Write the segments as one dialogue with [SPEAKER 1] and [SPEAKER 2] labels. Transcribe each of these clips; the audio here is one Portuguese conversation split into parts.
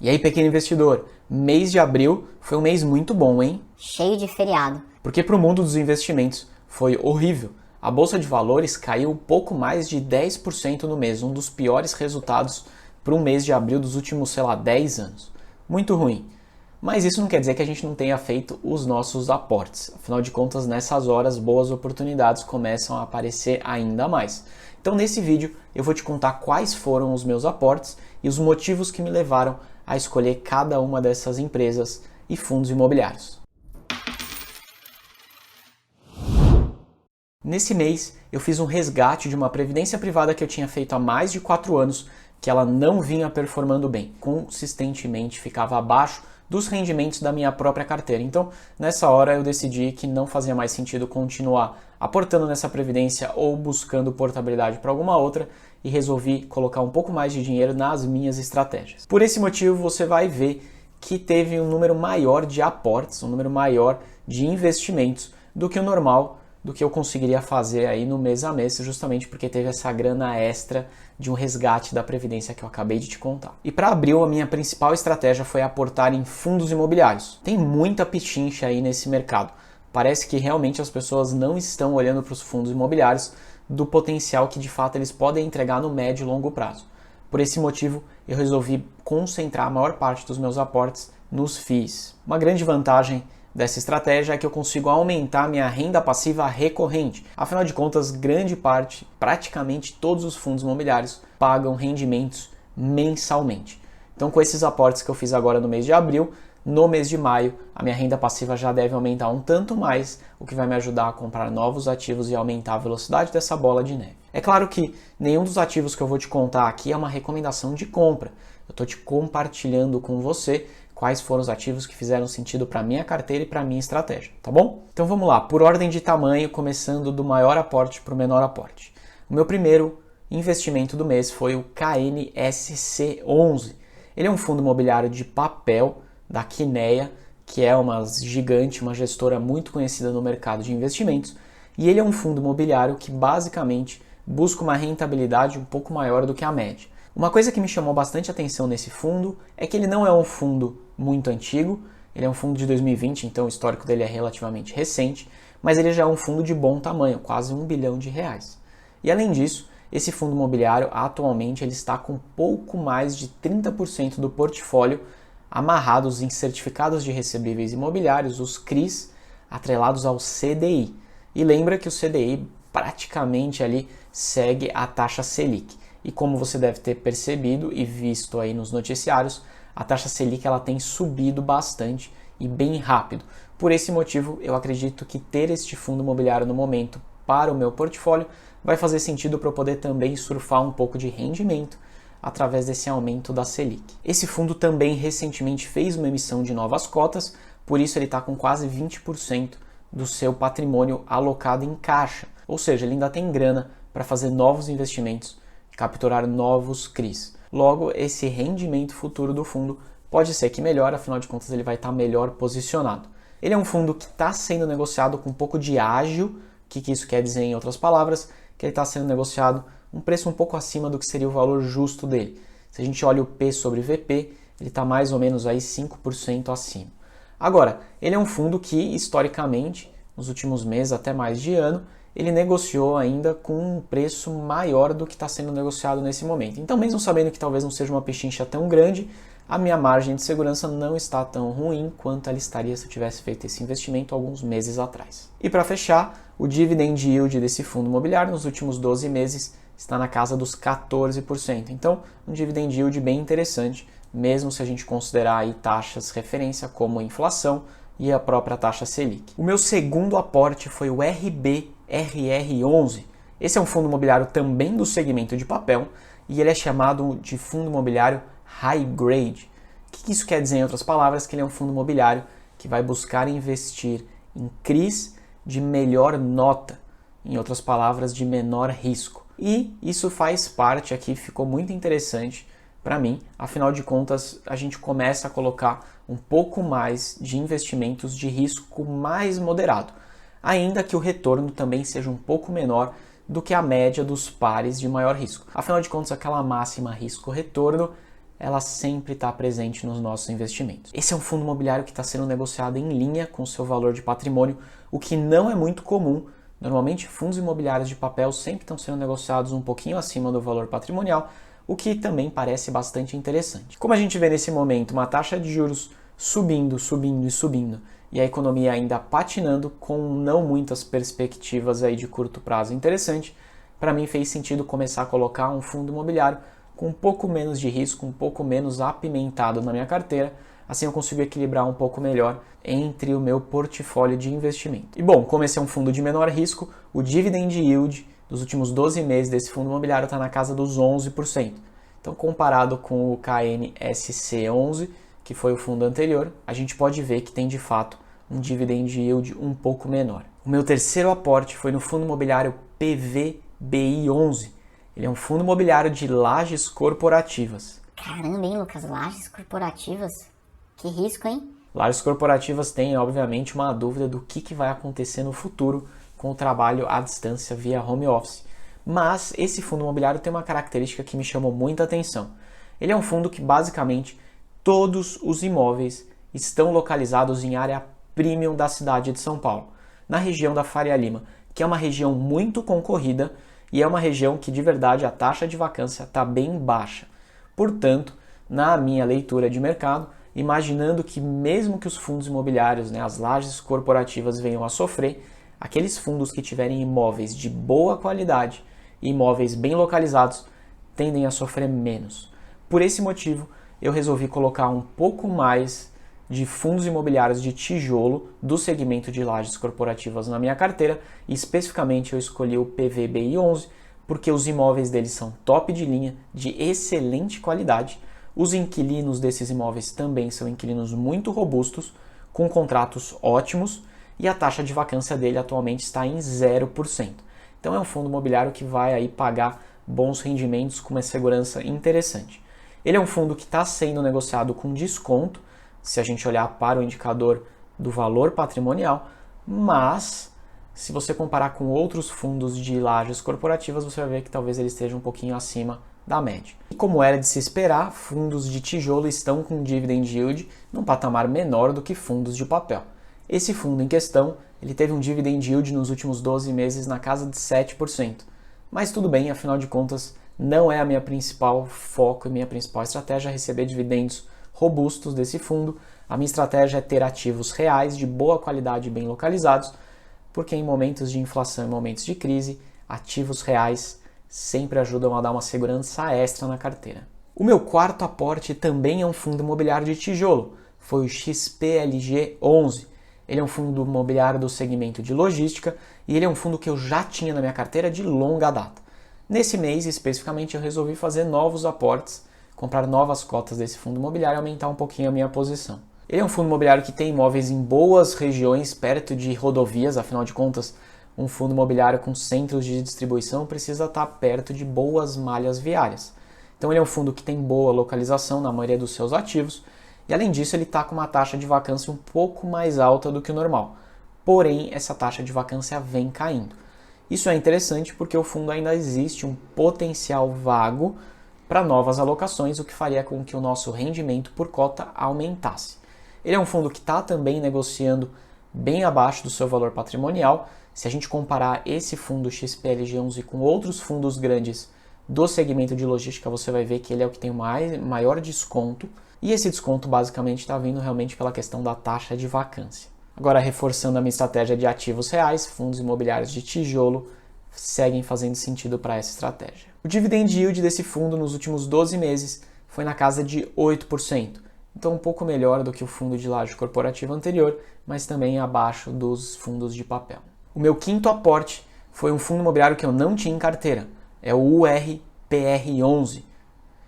[SPEAKER 1] E aí, pequeno investidor, mês de abril foi um mês muito bom, hein?
[SPEAKER 2] Cheio de feriado.
[SPEAKER 1] Porque para o mundo dos investimentos foi horrível. A bolsa de valores caiu pouco mais de 10% no mês, um dos piores resultados para um mês de abril dos últimos, 10 anos. Muito ruim. Mas isso não quer dizer que a gente não tenha feito os nossos aportes. Afinal de contas, nessas horas, boas oportunidades começam a aparecer ainda mais. Então, nesse vídeo, eu vou te contar quais foram os meus aportes e os motivos que me levaram a escolher cada uma dessas empresas e fundos imobiliários. Nesse mês, eu fiz um resgate de uma previdência privada que eu tinha feito há mais de 4 anos, que ela não vinha performando bem, consistentemente ficava abaixo dos rendimentos da minha própria carteira. Então, nessa hora eu decidi que não fazia mais sentido continuar aportando nessa previdência ou buscando portabilidade para alguma outra e resolvi colocar um pouco mais de dinheiro nas minhas estratégias. Por esse motivo, você vai ver que teve um número maior de aportes, um número maior de investimentos do que o normal, do que eu conseguiria fazer aí no mês a mês, justamente porque teve essa grana extra de um resgate da previdência que eu acabei de te contar. E para abril, a minha principal estratégia foi aportar em fundos imobiliários. Tem muita pichincha aí nesse mercado. Parece que realmente as pessoas não estão olhando para os fundos imobiliários do potencial que de fato eles podem entregar no médio e longo prazo. Por esse motivo, eu resolvi concentrar a maior parte dos meus aportes nos FIIs. Uma grande vantagem dessa estratégia é que eu consigo aumentar minha renda passiva recorrente. Afinal de contas, grande parte, praticamente todos os fundos imobiliários pagam rendimentos mensalmente. Então, com esses aportes que eu fiz agora no mês de abril, no mês de maio, a minha renda passiva já deve aumentar um tanto mais, o que vai me ajudar a comprar novos ativos e aumentar a velocidade dessa bola de neve. É claro que nenhum dos ativos que eu vou te contar aqui é uma recomendação de compra. Eu estou te compartilhando com você quais foram os ativos que fizeram sentido para minha carteira e para minha estratégia, tá bom? Então vamos lá, por ordem de tamanho, começando do maior aporte para o menor aporte. O meu primeiro investimento do mês foi o KNSC11. Ele é um fundo imobiliário de papel da Kinea, que é uma gigante, uma gestora muito conhecida no mercado de investimentos, e ele é um fundo imobiliário que basicamente busca uma rentabilidade um pouco maior do que a média. Uma coisa que me chamou bastante atenção nesse fundo é que ele não é um fundo muito antigo, ele é um fundo de 2020, então o histórico dele é relativamente recente, mas ele já é um fundo de bom tamanho, quase R$ 1 bilhão. E além disso, esse fundo imobiliário atualmente ele está com pouco mais de 30% do portfólio amarrados em certificados de recebíveis imobiliários, os CRIs, atrelados ao CDI. E lembra que o CDI praticamente ali segue a taxa Selic. E como você deve ter percebido e visto aí nos noticiários, a taxa Selic ela tem subido bastante e bem rápido. Por esse motivo, eu acredito que ter este fundo imobiliário no momento para o meu portfólio vai fazer sentido para eu poder também surfar um pouco de rendimento através desse aumento da Selic. Esse fundo também recentemente fez uma emissão de novas cotas, por isso ele está com quase 20% do seu patrimônio alocado em caixa, ou seja, ele ainda tem grana para fazer novos investimentos, capturar novos CRIs. Logo, esse rendimento futuro do fundo pode ser que melhore, afinal de contas ele vai estar melhor posicionado. Ele é um fundo que está sendo negociado com um pouco de ágio. O que isso quer dizer em outras palavras? Que ele está sendo negociado um preço um pouco acima do que seria o valor justo dele. Se a gente olha o P sobre VP, ele está mais ou menos aí 5% acima. Agora, ele é um fundo que historicamente, nos últimos meses, até mais de ano, ele negociou ainda com um preço maior do que está sendo negociado nesse momento. Então, mesmo sabendo que talvez não seja uma pechincha tão grande, a minha margem de segurança não está tão ruim quanto ela estaria se eu tivesse feito esse investimento alguns meses atrás. E para fechar, o dividend yield desse fundo imobiliário nos últimos 12 meses está na casa dos 14%. Então, um dividend yield bem interessante, mesmo se a gente considerar aí taxas referência como a inflação e a própria taxa Selic. O meu segundo aporte foi o RBRR11. Esse é um fundo imobiliário também do segmento de papel e ele é chamado de fundo imobiliário high grade. O que isso quer dizer em outras palavras? Que ele é um fundo imobiliário que vai buscar investir em CRIs de melhor nota, em outras palavras, de menor risco. E isso faz parte aqui, ficou muito interessante para mim, afinal de contas a gente começa a colocar um pouco mais de investimentos de risco mais moderado, ainda que o retorno também seja um pouco menor do que a média dos pares de maior risco. Afinal de contas, aquela máxima risco-retorno ela sempre está presente nos nossos investimentos. Esse é um fundo imobiliário que está sendo negociado em linha com o seu valor de patrimônio, o que não é muito comum. Normalmente, fundos imobiliários de papel sempre estão sendo negociados um pouquinho acima do valor patrimonial, o que também parece bastante interessante. Como a gente vê nesse momento uma taxa de juros subindo, subindo e subindo, e a economia ainda patinando com não muitas perspectivas aí de curto prazo interessante, para mim fez sentido começar a colocar um fundo imobiliário com um pouco menos de risco, um pouco menos apimentado na minha carteira, assim eu consigo equilibrar um pouco melhor entre o meu portfólio de investimento. E bom, como esse é um fundo de menor risco, o dividend yield dos últimos 12 meses desse fundo imobiliário está na casa dos 11%. Então, comparado com o KNSC11, que foi o fundo anterior, a gente pode ver que tem de fato um dividend yield um pouco menor. O meu terceiro aporte foi no fundo imobiliário PVBI11. Ele é um fundo imobiliário de lajes corporativas.
[SPEAKER 2] Caramba, hein, Lucas? Lajes corporativas? Que risco, hein?
[SPEAKER 1] Lajes corporativas têm, obviamente, uma dúvida do que vai acontecer no futuro com o trabalho à distância via home office. Mas esse fundo imobiliário tem uma característica que me chamou muita atenção. Ele é um fundo que, basicamente, todos os imóveis estão localizados em área premium da cidade de São Paulo, na região da Faria Lima, que é uma região muito concorrida e é uma região que, de verdade, a taxa de vacância está bem baixa. Portanto, na minha leitura de mercado, imaginando que mesmo que os fundos imobiliários, as lajes corporativas venham a sofrer, aqueles fundos que tiverem imóveis de boa qualidade e imóveis bem localizados tendem a sofrer menos. Por esse motivo, eu resolvi colocar um pouco mais de fundos imobiliários de tijolo do segmento de lajes corporativas na minha carteira, e especificamente eu escolhi o PVBI11 porque os imóveis deles são top de linha, de excelente qualidade. Os inquilinos desses imóveis também são inquilinos muito robustos, com contratos ótimos, e a taxa de vacância dele atualmente está em 0%. Então é um fundo imobiliário que vai aí pagar bons rendimentos com uma segurança interessante. Ele é um fundo que está sendo negociado com desconto, se a gente olhar para o indicador do valor patrimonial, mas se você comparar com outros fundos de lajes corporativas, você vai ver que talvez ele esteja um pouquinho acima da média. E como era de se esperar, fundos de tijolo estão com dividend yield num patamar menor do que fundos de papel. Esse fundo em questão, ele teve um dividend yield nos últimos 12 meses na casa de 7%. Mas tudo bem, afinal de contas, não é a minha principal foco e minha principal estratégia receber dividendos robustos desse fundo. A minha estratégia é ter ativos reais de boa qualidade e bem localizados, porque em momentos de inflação e momentos de crise, ativos reais sempre ajudam a dar uma segurança extra na carteira. O meu quarto aporte também é um fundo imobiliário de tijolo, foi o XPLG11. Ele é um fundo imobiliário do segmento de logística e ele é um fundo que eu já tinha na minha carteira de longa data. Nesse mês, especificamente, eu resolvi fazer novos aportes, comprar novas cotas desse fundo imobiliário e aumentar um pouquinho a minha posição. Ele é um fundo imobiliário que tem imóveis em boas regiões, perto de rodovias, afinal de contas, um fundo imobiliário com centros de distribuição precisa estar perto de boas malhas viárias. Então ele é um fundo que tem boa localização na maioria dos seus ativos e, além disso, ele está com uma taxa de vacância um pouco mais alta do que o normal. Porém, essa taxa de vacância vem caindo. Isso é interessante porque o fundo ainda existe um potencial vago para novas alocações, o que faria com que o nosso rendimento por cota aumentasse. Ele é um fundo que está também negociando bem abaixo do seu valor patrimonial. Se a gente comparar esse fundo XPLG11 com outros fundos grandes do segmento de logística, você vai ver que ele é o que tem o maior desconto. E esse desconto basicamente está vindo realmente pela questão da taxa de vacância. Agora, reforçando a minha estratégia de ativos reais, fundos imobiliários de tijolo seguem fazendo sentido para essa estratégia. O dividend yield desse fundo nos últimos 12 meses foi na casa de 8%. Então um pouco melhor do que o fundo de laje corporativa anterior, mas também abaixo dos fundos de papel. O meu quinto aporte foi um fundo imobiliário que eu não tinha em carteira, é o URPR11.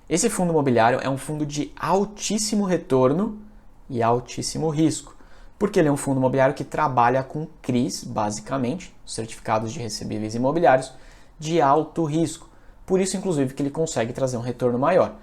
[SPEAKER 1] Esse fundo imobiliário é um fundo de altíssimo retorno e altíssimo risco, porque ele é um fundo imobiliário que trabalha com CRIs, basicamente, certificados de recebíveis imobiliários, de alto risco. Por isso, inclusive, que ele consegue trazer um retorno maior.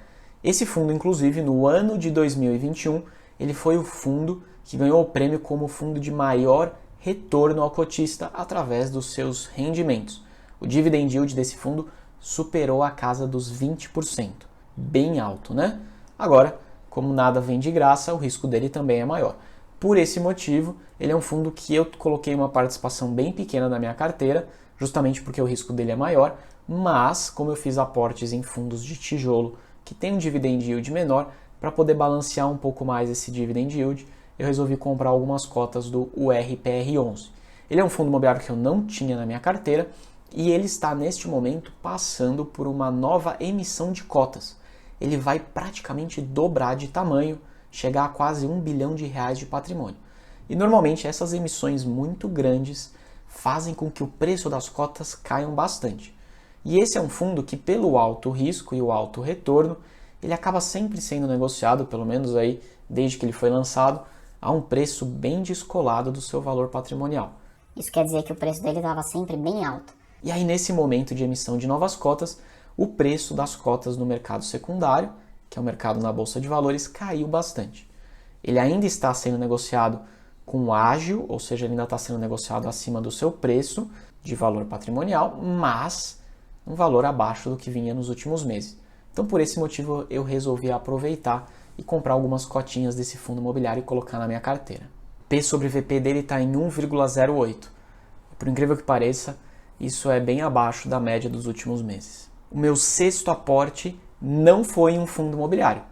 [SPEAKER 1] Esse fundo, inclusive, no ano de 2021, ele foi o fundo que ganhou o prêmio como fundo de maior retorno ao cotista através dos seus rendimentos. O dividend yield desse fundo superou a casa dos 20%. Bem alto, né? Agora, como nada vem de graça, o risco dele também é maior. Por esse motivo, ele é um fundo que eu coloquei uma participação bem pequena na minha carteira, justamente porque o risco dele é maior, mas como eu fiz aportes em fundos de tijolo que tem um dividend yield menor, para poder balancear um pouco mais esse dividend yield, eu resolvi comprar algumas cotas do URPR11. Ele é um fundo imobiliário que eu não tinha na minha carteira e ele está neste momento passando por uma nova emissão de cotas. Ele vai praticamente dobrar de tamanho, chegar a quase R$ 1 bilhão de patrimônio. E normalmente essas emissões muito grandes fazem com que o preço das cotas caiam bastante. E esse é um fundo que, pelo alto risco e o alto retorno, ele acaba sempre sendo negociado, pelo menos aí desde que ele foi lançado, a um preço bem descolado do seu valor patrimonial.
[SPEAKER 2] Isso quer dizer que o preço dele estava sempre bem alto.
[SPEAKER 1] E aí, nesse momento de emissão de novas cotas, o preço das cotas no mercado secundário, que é o mercado na Bolsa de Valores, caiu bastante. Ele ainda está sendo negociado com ágio, ou seja, ele ainda está sendo negociado acima do seu preço de valor patrimonial, mas um valor abaixo do que vinha nos últimos meses. Então, por esse motivo, eu resolvi aproveitar e comprar algumas cotinhas desse fundo imobiliário e colocar na minha carteira. P sobre VP dele está em 1,08. Por incrível que pareça, isso é bem abaixo da média dos últimos meses. O meu sexto aporte não foi em um fundo imobiliário.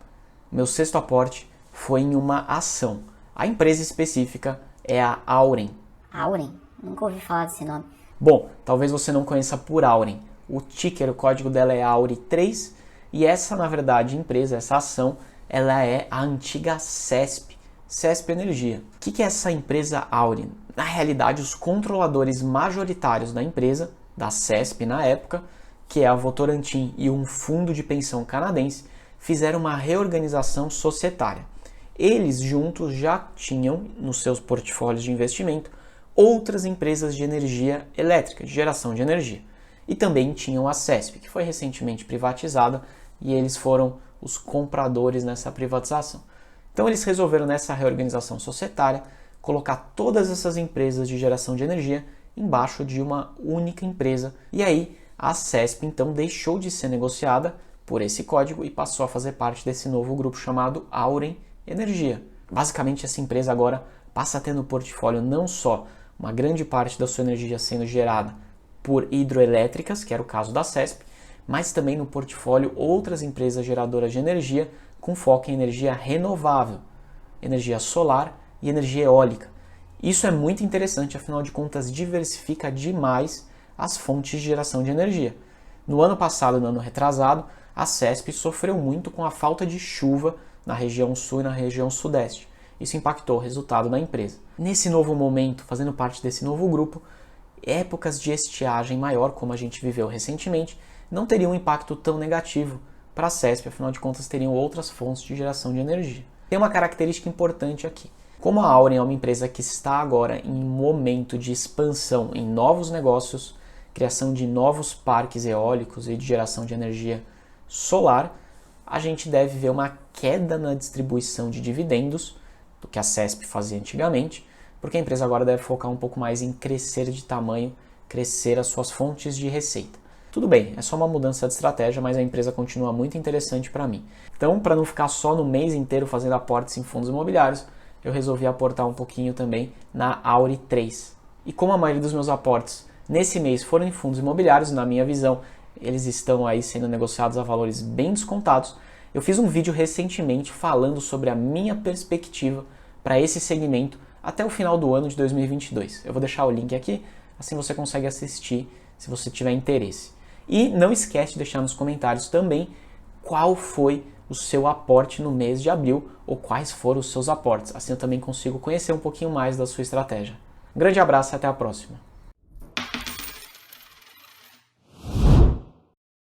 [SPEAKER 1] O meu sexto aporte foi em uma ação. A empresa específica é a Auren.
[SPEAKER 2] Auren? Nunca ouvi falar desse nome.
[SPEAKER 1] Bom, talvez você não conheça por Auren. O ticker, o código dela é AURI3 e essa, na verdade, empresa, essa ação, ela é a antiga CESP, CESP Energia. O que é essa empresa Auren? Na realidade, os controladores majoritários da empresa, da CESP na época, que é a Votorantim e um fundo de pensão canadense, fizeram uma reorganização societária. Eles juntos já tinham nos seus portfólios de investimento outras empresas de energia elétrica, de geração de energia. E também tinham a CESP, que foi recentemente privatizada e eles foram os compradores nessa privatização. Então eles resolveram nessa reorganização societária colocar todas essas empresas de geração de energia embaixo de uma única empresa. E aí a CESP então deixou de ser negociada por esse código e passou a fazer parte desse novo grupo chamado Auren Energia. Basicamente essa empresa agora passa a ter no portfólio não só uma grande parte da sua energia sendo gerada por hidroelétricas, que era o caso da CESP, mas também no portfólio outras empresas geradoras de energia com foco em energia renovável, energia solar e energia eólica. Isso é muito interessante, afinal de contas diversifica demais as fontes de geração de energia. No ano passado, no ano retrasado, a CESP sofreu muito com a falta de chuva na região sul e na região sudeste. Isso impactou o resultado da empresa. Nesse novo momento, fazendo parte desse novo grupo, épocas de estiagem maior, como a gente viveu recentemente, não teriam um impacto tão negativo para a CESP, afinal de contas teriam outras fontes de geração de energia. Tem uma característica importante aqui. Como a Auren é uma empresa que está agora em momento de expansão em novos negócios, criação de novos parques eólicos e de geração de energia solar, a gente deve ver uma queda na distribuição de dividendos do que a CESP fazia antigamente, porque a empresa agora deve focar um pouco mais em crescer de tamanho, crescer as suas fontes de receita. Tudo bem, é só uma mudança de estratégia, mas a empresa continua muito interessante para mim. Então, para não ficar só no mês inteiro fazendo aportes em fundos imobiliários, eu resolvi aportar um pouquinho também na AURI3. E como a maioria dos meus aportes nesse mês foram em fundos imobiliários, na minha visão, eles estão aí sendo negociados a valores bem descontados, eu fiz um vídeo recentemente falando sobre a minha perspectiva para esse segmento até o final do ano de 2022. Eu vou deixar o link aqui, assim você consegue assistir se você tiver interesse. E não esquece de deixar nos comentários também qual foi o seu aporte no mês de abril ou quais foram os seus aportes. Assim eu também consigo conhecer um pouquinho mais da sua estratégia. Um grande abraço e até a próxima.